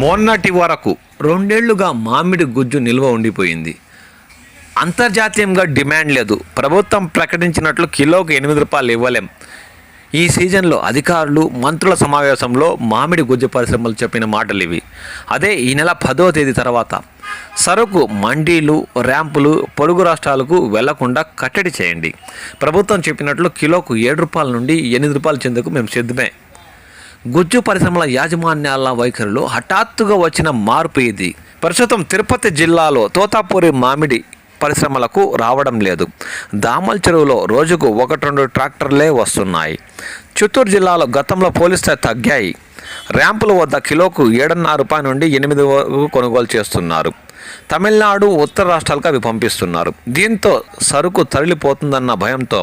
మొన్నటి వరకు 2 ఏళ్లుగా మామిడి గుజ్జు నిల్వ ఉండిపోయింది. అంతర్జాతీయంగా డిమాండ్ లేదు. ప్రభుత్వం ప్రకటించినట్లు కిలోకు 8 రూపాయలు ఇవ్వలేం. ఈ సీజన్లో అధికారులు మంత్రుల సమావేశంలో మామిడి గుజ్జు పరిశ్రమలు చెప్పిన మాటలు ఇవి. అదే ఈ నెల 10వ తేదీ తర్వాత సరుకు మండీలు, ర్యాంపులు పొరుగు రాష్ట్రాలకు వెళ్లకుండా కట్టడి చేయండి. ప్రభుత్వం చెప్పినట్లు కిలోకు 7 రూపాయల నుండి 8 రూపాయలు చెందుకు మేము సిద్ధమే. గుజ్జు పరిశ్రమల యాజమాన్యాల వైఖరిలో హఠాత్తుగా వచ్చిన మార్పు ఇది. ప్రస్తుతం తిరుపతి జిల్లాలో తోతాపూరి మామిడి పరిశ్రమలకు రావడం లేదు. దామల్ చెరువులో రోజుకు 1-2 ట్రాక్టర్లే వస్తున్నాయి. చిత్తూరు జిల్లాలో గతంలో పోలిస్తే తగ్గాయి. ర్యాంపుల వద్ద కిలోకు 7.5 రూపాయల నుండి 8 వరకు కొనుగోలు చేస్తున్నారు. తమిళనాడు, ఉత్తర రాష్ట్రాలకు అవి పంపిస్తున్నారు. దీంతో సరుకు తరలిపోతుందన్న భయంతో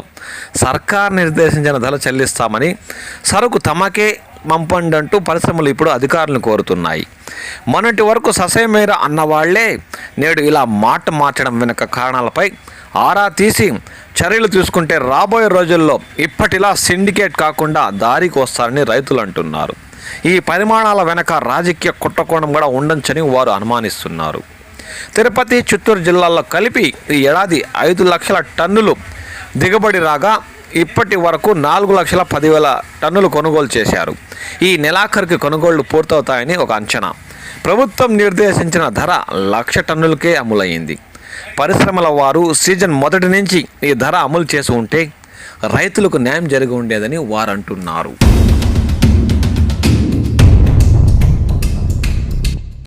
సర్కార్ నిర్దేశించిన ధర చెల్లిస్తామని, సరుకు తమకే పంపండంటూ పరిశ్రమలు ఇప్పుడు అధికారులను కోరుతున్నాయి. మొన్నటి వరకు ససేమేర అన్నవాళ్లే నేడు ఇలా మాట మార్చడం వెనుక కారణాలపై ఆరా తీసి చర్యలు తీసుకుంటే రాబోయే రోజుల్లో ఇప్పటిలా సిండికేట్ కాకుండా దారికి వస్తారని రైతులు అంటున్నారు. ఈ పరిమాణాల వెనక రాజకీయ కుట్రకోణం కూడా ఉండొచ్చని వారు అనుమానిస్తున్నారు. తిరుపతి, చిత్తూరు జిల్లాల్లో కలిపి ఈ ఏడాది 5 లక్షల టన్నులు దిగుబడి రాగా ఇప్పటి వరకు 4,10,000 టన్నులు కొనుగోలు చేశారు. ఈ నెలాఖరుకి కొనుగోళ్లు పూర్తవుతాయని ఒక అంచనా. ప్రభుత్వం నిర్దేశించిన ధర 1,00,000 టన్నులకే అమలయ్యింది. పరిశ్రమల వారు సీజన్ మొదటి నుంచి ఈ ధర అమలు చేసి ఉంటే రైతులకు న్యాయం జరిగి ఉండేదని వారు అంటున్నారు.